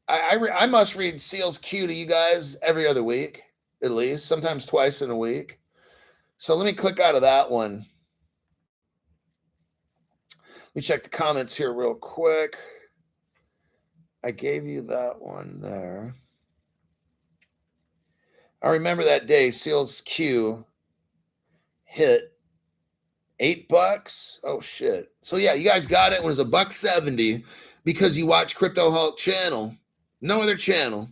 I must read Seals Q to you guys every other week, at least, sometimes twice in a week. So let me click out of that one. Let me check the comments here real quick. I gave you that one there. I remember that day Seals Q hit $8. Oh shit. So yeah, you guys got it when it was $1.70 because you watch Crypto Hulk channel, no other channel.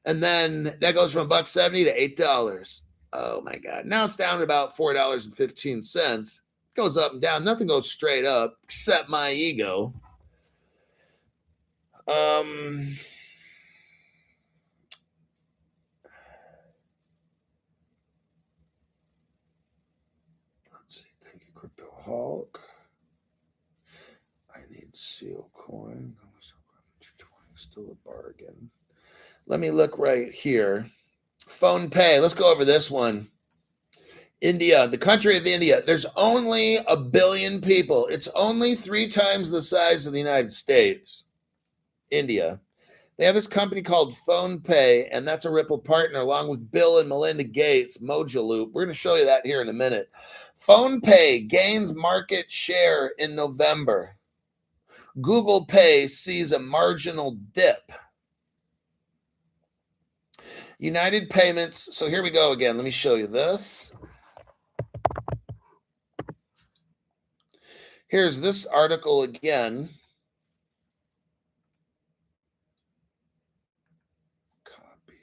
And then that goes from $1.70 to $8. Oh my God. Now it's down to about $4.15. Goes up and down. Nothing goes straight up except my ego. Let's see. Thank you, Crypto Hulk. I need Seal Coin. Still a bargain. Let me look right here. Phone Pay. Let's go over this one. India, the country of India. There's only 1 billion people. It's only 3 times the size of the United States. India. They have this company called Phone Pay, and that's a Ripple partner along with Bill and Melinda Gates, Mojaloop. We're going to show you that here in a minute. Phone Pay gains market share in November. Google Pay sees a marginal dip. United Payments. So here we go again. Let me show you this. Here's this article again. Copy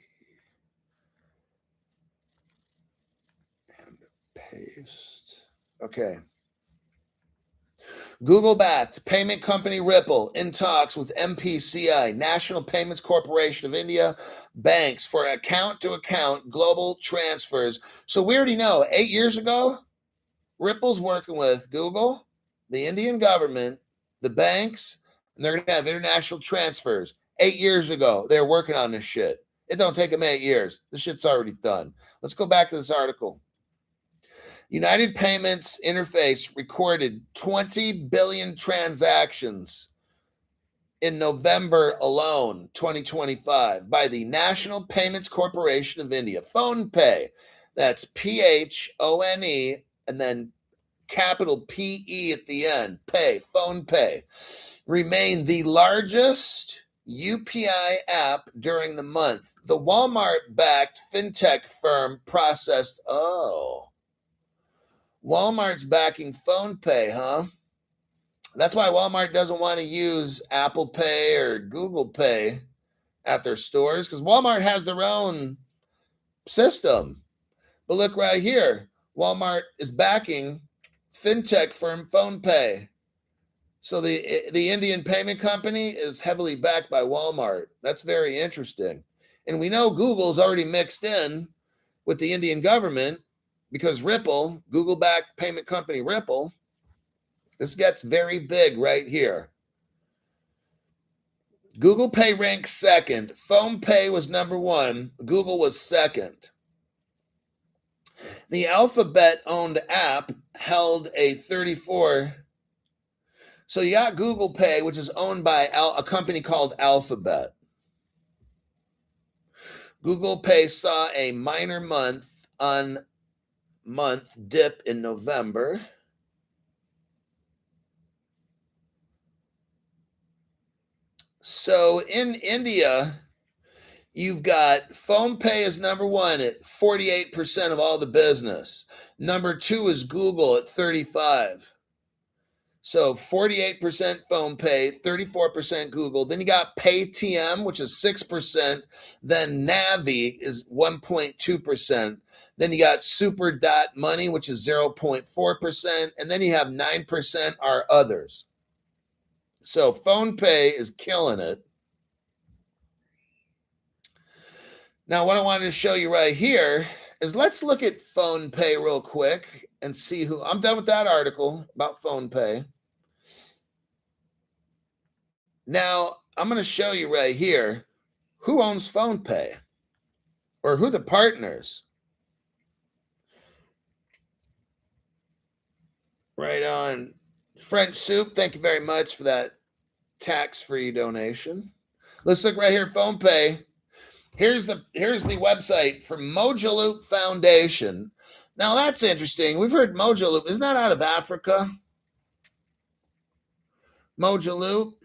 and paste. Okay. Google-backed payment company Ripple in talks with MPCI, National Payments Corporation of India, banks for account-to-account global transfers. So we already know 8 years ago, Ripple's working with Google, the Indian government, the banks, and they're going to have international transfers. 8 years ago, they were working on this shit. It don't take them 8 years. This shit's already done. Let's go back to this article. United Payments Interface recorded 20 billion transactions in November alone, 2025, by the National Payments Corporation of India. PhonePe, that's PHONE, and then capital PE at the end, pay, PhonePe, remained the largest UPI app during the month. The Walmart-backed fintech firm processed, Walmart's backing PhonePe, huh? That's why Walmart doesn't want to use Apple Pay or Google Pay at their stores, because Walmart has their own system. But look right here. Walmart is backing fintech firm PhonePe. So the Indian payment company is heavily backed by Walmart. That's very interesting. And we know Google's already mixed in with the Indian government, because Ripple, Google-backed payment company Ripple, this gets very big right here. Google Pay ranks second. PhonePe was number one. Google was second. The Alphabet-owned app held a 34. So you got Google Pay, which is owned by a company called Alphabet. Google Pay saw a minor month-on-month dip in November. So in India, you've got PhonePe is number one at 48% of all the business. Number two is Google at 35%. So 48% PhonePe, 34% Google. Then you got Paytm, which is 6%. Then Navi is 1.2%. Then you got Super.Money, which is 0.4%. And then you have 9% are others. So PhonePe is killing it. Now, what I wanted to show you right here is let's look at PhonePe real quick and see who. I'm done with that article about PhonePe. Now, I'm going to show you right here who owns PhonePe or who the partners. Right on. French Soup, thank you very much for that tax-free donation. Let's look right here, PhonePe. Here's the website for Mojaloop Foundation. Now that's interesting. We've heard Mojaloop. Isn't that out of Africa? Mojaloop,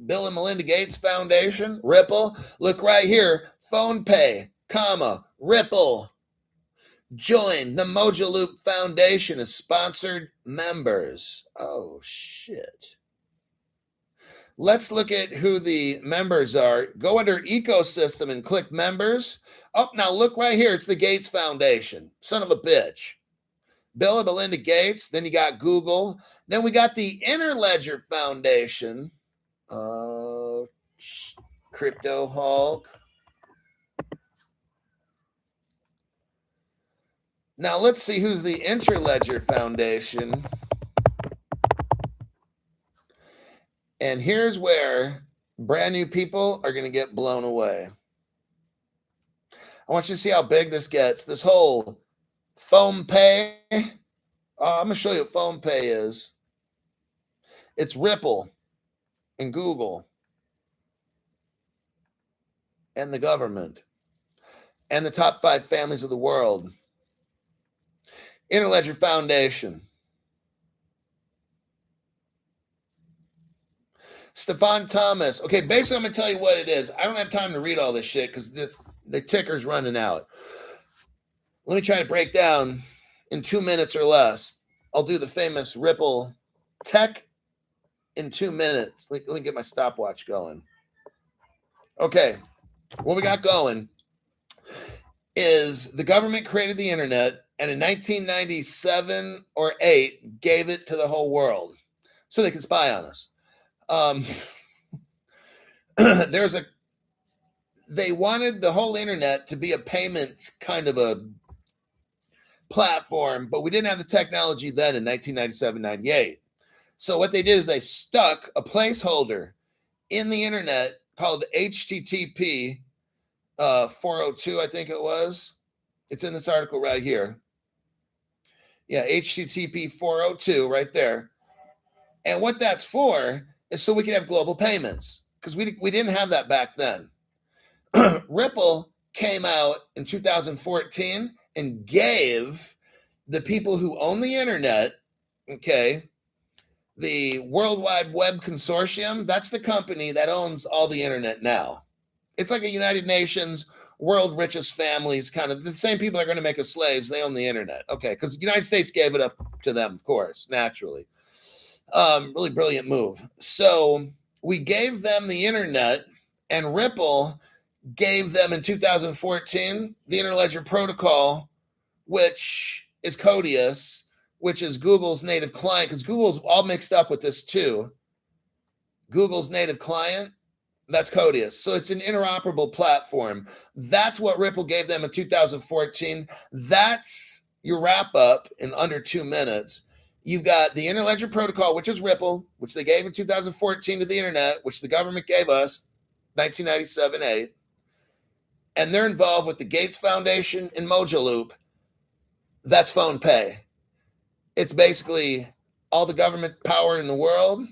Bill and Melinda Gates Foundation, Ripple. Look right here, PhonePe, Ripple. Join the Mojaloop Foundation as sponsored members. Oh, shit. Let's look at who the members are. Go under ecosystem and click members. Oh, now look right here. It's the Gates Foundation. Son of a bitch. Bill and Melinda Gates. Then you got Google. Then we got the Interledger Foundation. Crypto Hulk. Now let's see who's the Interledger Foundation. And here's where brand new people are going to get blown away. I want you to see how big this gets. This whole PhonePe. I'm going to show you what PhonePe is. It's Ripple and Google and the government and the top 5 families of the world. Interledger Foundation. Stefan Thomas. Okay, basically, I'm going to tell you what it is. I don't have time to read all this shit because the ticker's running out. Let me try to break down in 2 minutes or less. I'll do the famous Ripple tech in 2 minutes. Let me get my stopwatch going. Okay, what we got going is the government created the internet, and in 1997 or 8 gave it to the whole world so they could spy on us. They wanted the whole internet to be a payments kind of a platform, but we didn't have the technology then in 1997, 98. So what they did is they stuck a placeholder in the internet called HTTP 402, I think it was. It's in this article right here. Yeah, HTTP 402 right there. And what that's for is so we can have global payments, because we didn't have that back then. Ripple came out in 2014 and gave the people who own the internet, okay, the World Wide Web Consortium, that's the company that owns all the internet now. It's like a United Nations world richest families, kind of the same people that are going to make us slaves. They own the internet. Okay, because the United States gave it up to them, of course, naturally. Really brilliant move. So we gave them the internet, and Ripple gave them in 2014 the Interledger Protocol, which is Codius, which is Google's native client, because Google's all mixed up with this too. Google's native client, that's Codius. So it's an interoperable platform. That's what Ripple gave them in 2014. That's your wrap up in under 2 minutes. You've got the Interledger Protocol, which is Ripple, which they gave in 2014 to the internet, which the government gave us 1997-8. And they're involved with the Gates Foundation and Mojaloop. That's PhonePay. It's basically all the government power in the world,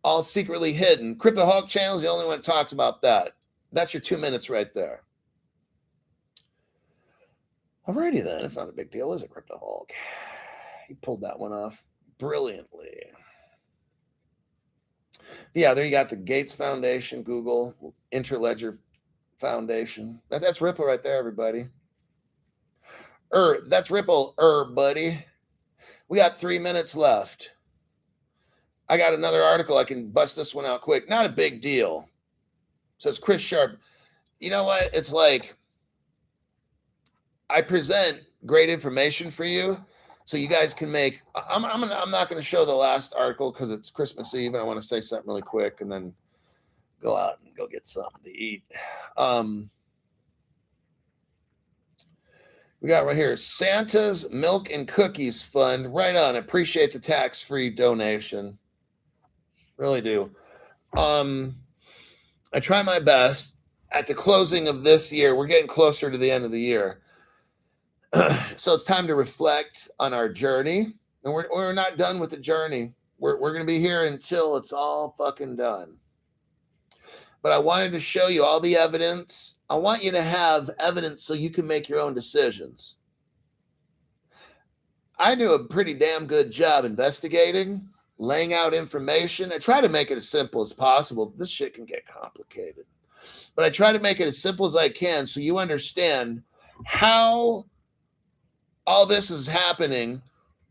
all secretly hidden. Cryptoholic Channel is the only one that talks about that. That's your 2 minutes right there. Alrighty then, it's not a big deal, is it, Cryptoholic? He pulled that one off brilliantly. Yeah, there you got the Gates Foundation, Google, Interledger Foundation. That's Ripple right there, everybody. That's Ripple, buddy. We got 3 minutes left. I got another article. I can bust this one out quick. Not a big deal. Says Chris Sharp. You know what? It's like I present great information for you, so you guys can make. I'm not going to show the last article because it's Christmas Eve, and I want to say something really quick, and then go out and go get something to eat. We got right here, Santa's Milk and Cookies Fund. Right on. Appreciate the tax-free donation. Really do. I try my best at the closing of this year. We're getting closer to the end of the year. So it's time to reflect on our journey. And we're not done with the journey. We're going to be here until it's all fucking done. But I wanted to show you all the evidence. I want you to have evidence so you can make your own decisions. I do a pretty damn good job investigating, laying out information. I try to make it as simple as possible. This shit can get complicated. But I try to make it as simple as I can so you understand how all this is happening,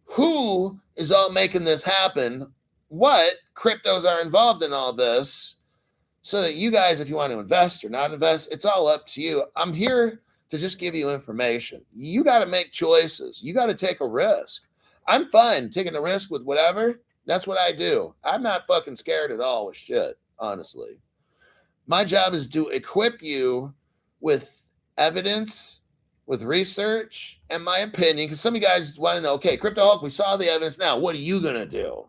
who is all making this happen, what cryptos are involved in all this, so that you guys, if you want to invest or not invest, it's all up to you. I'm here to just give you information. You got to make choices. You got to take a risk. I'm fine taking a risk with whatever. That's what I do. I'm not fucking scared at all with shit, honestly. My job is to equip you with evidence, with research, and my opinion, because some of you guys want to know, okay, Cryptoholic, we saw the evidence. Now, what are you going to do?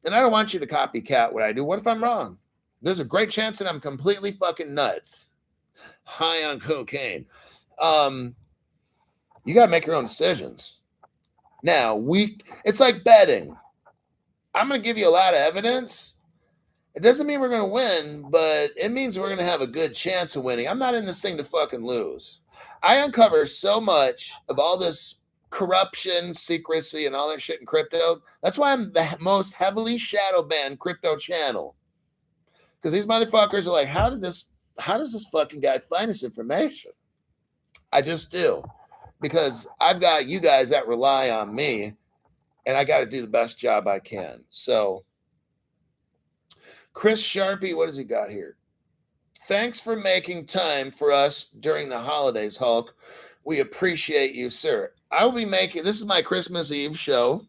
And I don't want you to copycat what I do. What if I'm wrong? There's a great chance that I'm completely fucking nuts, high on cocaine. You got to make your own decisions. Now, it's like betting. I'm going to give you a lot of evidence. It doesn't mean we're going to win, but it means we're going to have a good chance of winning. I'm not in this thing to fucking lose. I uncover so much of all this corruption, secrecy, and all that shit in crypto. That's why I'm the most heavily shadow banned crypto channel. Because these motherfuckers are like, how does this fucking guy find this information? I just do. Because I've got you guys that rely on me, and I got to do the best job I can. So, Chris Sharpie, what has he got here? Thanks for making time for us during the holidays, Hulk. We appreciate you, sir. I will be making, this is my Christmas Eve show.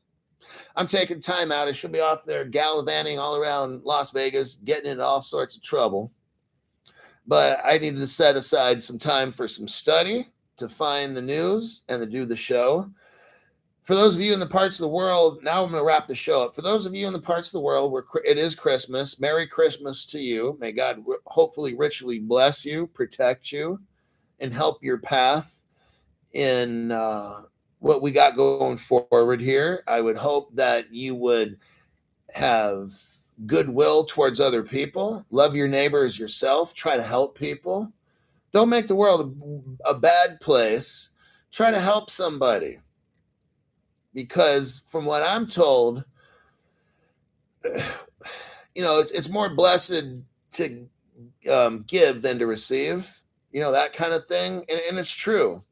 I'm taking time out. I should be off there gallivanting all around Las Vegas, getting into all sorts of trouble. But I needed to set aside some time for some study, to find the news, and to do the show. For those of you in the parts of the world, now I'm going to wrap the show up. For those of you in the parts of the world where it is Christmas, Merry Christmas to you. May God hopefully richly bless you, protect you, and help your path in what we got going forward here. I would hope that you would have goodwill towards other people, love your neighbor as yourself, try to help people. Don't make the world a bad place. Try to help somebody. Because from what I'm told, it's more blessed to give than to receive, that kind of thing. And it's true.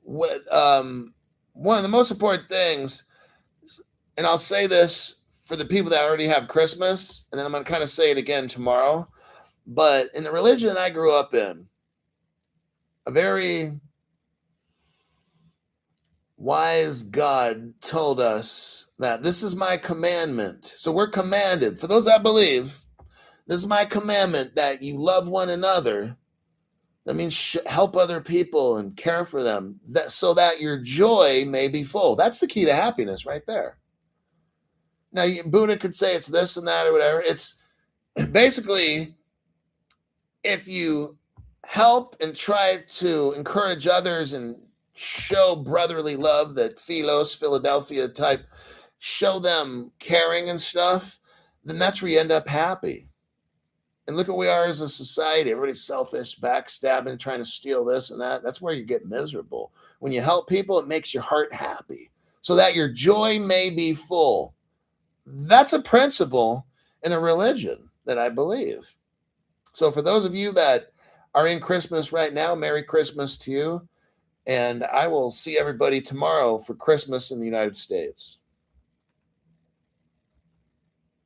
One of the most important things, and I'll say this for the people that already have Christmas, and then I'm going to kind of say it again tomorrow, but in the religion I grew up in, a very wise God told us that this is my commandment. So we're commanded, for those that believe, this is my commandment, that you love one another. That means help other people and care for them, so that your joy may be full. That's the key to happiness right there. Now, Buddha could say it's this and that or whatever. It's basically, if you help and try to encourage others and show brotherly love, that Philadelphia type, show them caring and stuff, then that's where you end up happy. And look at where we are as a society. Everybody's selfish, backstabbing, trying to steal this and that. That's where you get miserable. When you help people, it makes your heart happy, so that your joy may be full. That's a principle in a religion that I believe. So for those of you that are in Christmas right now, Merry Christmas to you. And I will see everybody tomorrow for Christmas in the United States.